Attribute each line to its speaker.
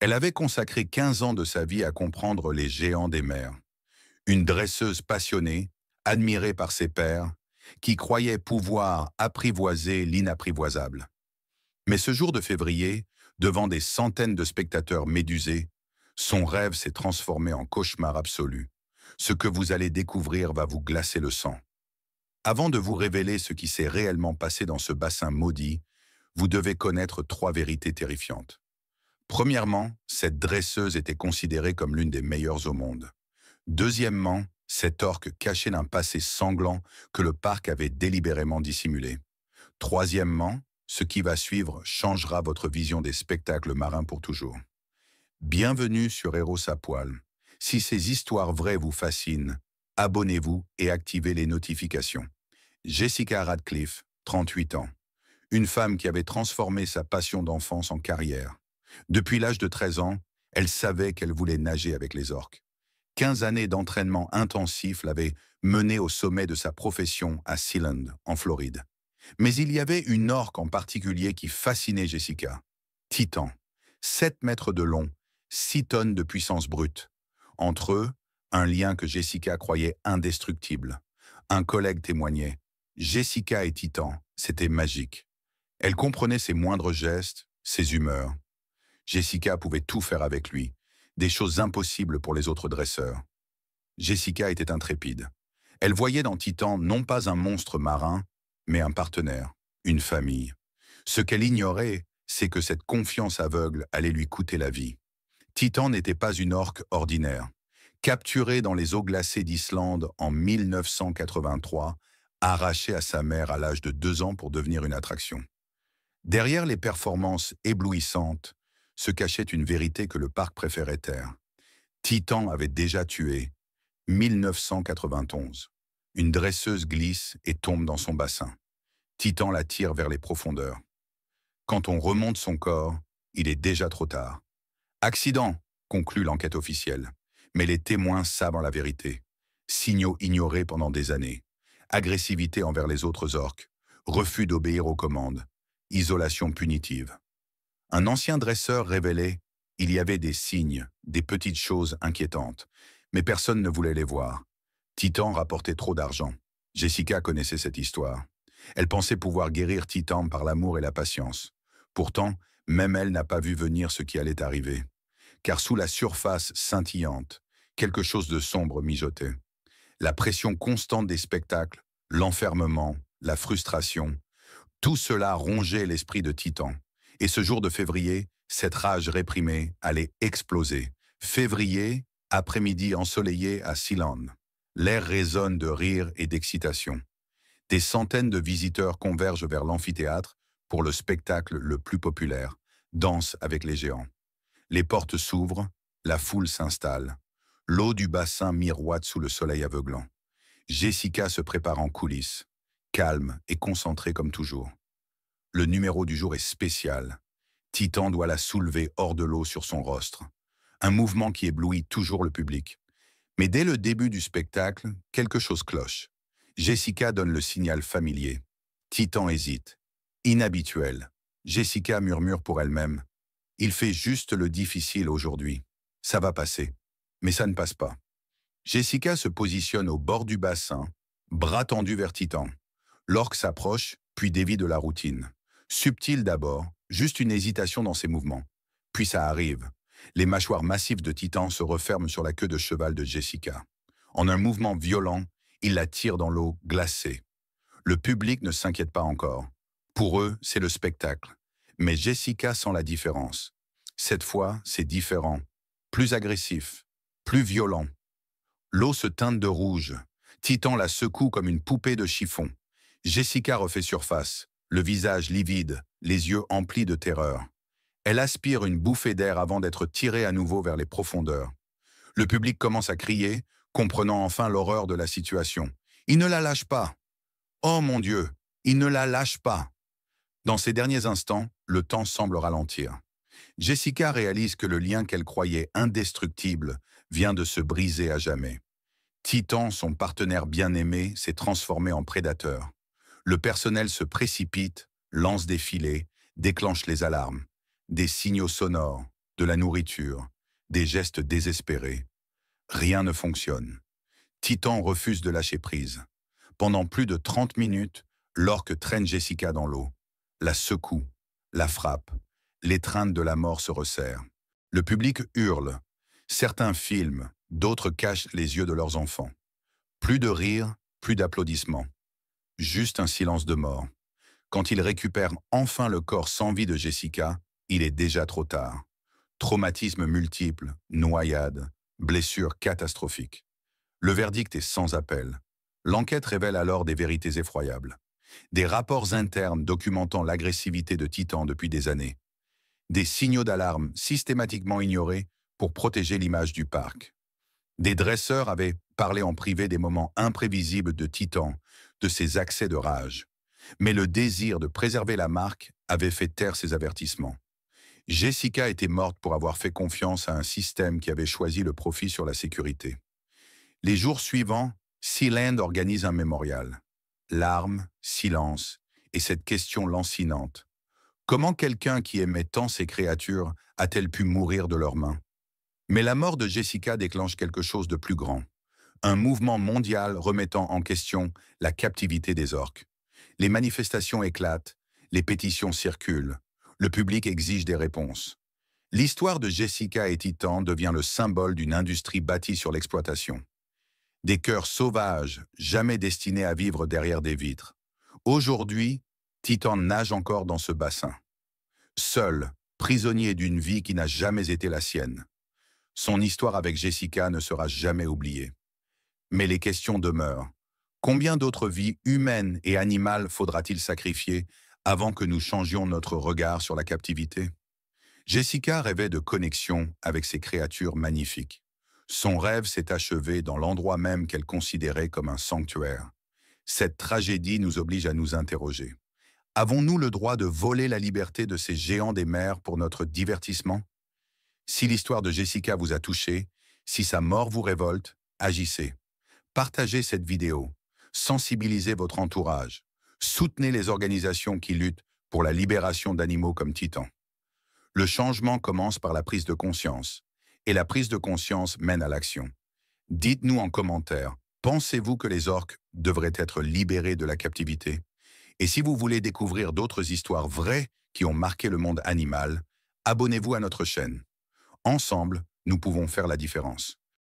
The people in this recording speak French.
Speaker 1: Elle avait consacré 15 ans de sa vie à comprendre les géants des mers. Une dresseuse passionnée, admirée par ses pairs, qui croyait pouvoir apprivoiser l'inapprivoisable. Mais ce jour de février, devant des centaines de spectateurs médusés, son rêve s'est transformé en cauchemar absolu. Ce que vous allez découvrir va vous glacer le sang. Avant de vous révéler ce qui s'est réellement passé dans ce bassin maudit, vous devez connaître 3 vérités terrifiantes. Premièrement, cette dresseuse était considérée comme l'une des meilleures au monde. Deuxièmement, cet orque cachait d'un passé sanglant que le parc avait délibérément dissimulé. Troisièmement, ce qui va suivre changera votre vision des spectacles marins pour toujours. Bienvenue sur Héros à poil. Si ces histoires vraies vous fascinent, abonnez-vous et activez les notifications. Jessica Radcliffe, 38 ans. Une femme qui avait transformé sa passion d'enfance en carrière. Depuis l'âge de 13 ans, elle savait qu'elle voulait nager avec les orques. 15 années d'entraînement intensif l'avaient menée au sommet de sa profession à Sealand, en Floride. Mais il y avait une orque en particulier qui fascinait Jessica. Titan. 7 mètres de long, 6 tonnes de puissance brute. Entre eux, un lien que Jessica croyait indestructible. Un collègue témoignait. Jessica et Titan, c'était magique. Elle comprenait ses moindres gestes, ses humeurs. Jessica pouvait tout faire avec lui, des choses impossibles pour les autres dresseurs. Jessica était intrépide. Elle voyait dans Titan non pas un monstre marin, mais un partenaire, une famille. Ce qu'elle ignorait, c'est que cette confiance aveugle allait lui coûter la vie. Titan n'était pas une orque ordinaire. Capturée dans les eaux glacées d'Islande en 1983, arrachée à sa mère à l'âge de 2 ans pour devenir une attraction. Derrière les performances éblouissantes, se cachait une vérité que le parc préférait taire. Titan avait déjà tué, 1991. Une dresseuse glisse et tombe dans son bassin. Titan la tire vers les profondeurs. Quand on remonte son corps, il est déjà trop tard. Accident, conclut l'enquête officielle. Mais les témoins savent la vérité. Signaux ignorés pendant des années. Agressivité envers les autres orques. Refus d'obéir aux commandes. Isolation punitive. Un ancien dresseur révélait « il y avait des signes, des petites choses inquiétantes, mais personne ne voulait les voir. Titan rapportait trop d'argent. Jessica connaissait cette histoire. Elle pensait pouvoir guérir Titan par l'amour et la patience. Pourtant, même elle n'a pas vu venir ce qui allait arriver. Car sous la surface scintillante, quelque chose de sombre mijotait. La pression constante des spectacles, l'enfermement, la frustration, tout cela rongeait l'esprit de Titan. Et ce jour de février, cette rage réprimée allait exploser. Février, après-midi ensoleillé à Sealand. L'air résonne de rire et d'excitation. Des centaines de visiteurs convergent vers l'amphithéâtre pour le spectacle le plus populaire, Danse avec les géants. Les portes s'ouvrent, la foule s'installe. L'eau du bassin miroite sous le soleil aveuglant. Jessica se prépare en coulisses, calme et concentrée comme toujours. Le numéro du jour est spécial. Titan doit la soulever hors de l'eau sur son rostre. Un mouvement qui éblouit toujours le public. Mais dès le début du spectacle, quelque chose cloche. Jessica donne le signal familier. Titan hésite. Inhabituel. Jessica murmure pour elle-même. Il fait juste le difficile aujourd'hui. Ça va passer. Mais ça ne passe pas. Jessica se positionne au bord du bassin, bras tendus vers Titan. L'orque s'approche, puis dévie de la routine. Subtil d'abord, juste une hésitation dans ses mouvements. Puis ça arrive. Les mâchoires massives de Titan se referment sur la queue de cheval de Jessica. En un mouvement violent, il la tire dans l'eau glacée. Le public ne s'inquiète pas encore. Pour eux, c'est le spectacle. Mais Jessica sent la différence. Cette fois, c'est différent. Plus agressif. Plus violent. L'eau se teinte de rouge. Titan la secoue comme une poupée de chiffon. Jessica refait surface. Le visage livide, les yeux emplis de terreur. Elle aspire une bouffée d'air avant d'être tirée à nouveau vers les profondeurs. Le public commence à crier, comprenant enfin l'horreur de la situation. Il ne la lâche pas. Oh mon Dieu, il ne la lâche pas. Dans ces derniers instants, le temps semble ralentir. Jessica réalise que le lien qu'elle croyait indestructible vient de se briser à jamais. Titan, son partenaire bien-aimé, s'est transformé en prédateur. Le personnel se précipite, lance des filets, déclenche les alarmes. Des signaux sonores. de la nourriture, des gestes désespérés. Rien ne fonctionne. Titan refuse de lâcher prise. Pendant plus de 30 minutes, l'orque traîne Jessica dans l'eau, la secoue, la frappe. L'étreinte de la mort se resserre. Le public hurle. Certains filment, d'autres cachent les yeux de leurs enfants. Plus de rire, plus d'applaudissements. Juste un silence de mort. Quand ils récupèrent enfin le corps sans vie de Jessica, il est déjà trop tard. Traumatismes multiples, noyades, blessures catastrophiques. Le verdict est sans appel. L'enquête révèle alors des vérités effroyables. Des rapports internes documentant l'agressivité de Titan depuis des années. Des signaux d'alarme systématiquement ignorés pour protéger l'image du parc. Des dresseurs avaient parlé en privé des moments imprévisibles de Titan, de ses accès de rage. Mais le désir de préserver la marque avait fait taire ces avertissements. Jessica était morte pour avoir fait confiance à un système qui avait choisi le profit sur la sécurité. Les jours suivants, Sealand organise un mémorial. Larmes, silence et cette question lancinante. Comment quelqu'un qui aimait tant ces créatures a-t-elle pu mourir de leurs mains? Mais la mort de Jessica déclenche quelque chose de plus grand. Un mouvement mondial remettant en question la captivité des orques. Les manifestations éclatent, les pétitions circulent, le public exige des réponses. L'histoire de Jessica et Titan devient le symbole d'une industrie bâtie sur l'exploitation. Des cœurs sauvages, jamais destinés à vivre derrière des vitres. Aujourd'hui, Titan nage encore dans ce bassin. Seul, prisonnier d'une vie qui n'a jamais été la sienne. Son histoire avec Jessica ne sera jamais oubliée. Mais les questions demeurent. Combien d'autres vies humaines et animales faudra-t-il sacrifier avant que nous changions notre regard sur la captivité? Jessica rêvait de connexion avec ces créatures magnifiques. Son rêve s'est achevé dans l'endroit même qu'elle considérait comme un sanctuaire. Cette tragédie nous oblige à nous interroger. Avons-nous le droit de voler la liberté de ces géants des mers pour notre divertissement? Si l'histoire de Jessica vous a touché, si sa mort vous révolte, agissez. Partagez cette vidéo. Sensibilisez votre entourage. Soutenez les organisations qui luttent pour la libération d'animaux comme Titan. Le changement commence par la prise de conscience. Et la prise de conscience mène à l'action. Dites-nous en commentaire, pensez-vous que les orques devraient être libérés de la captivité? Et si vous voulez découvrir d'autres histoires vraies qui ont marqué le monde animal, abonnez-vous à notre chaîne. Ensemble, nous pouvons faire la différence.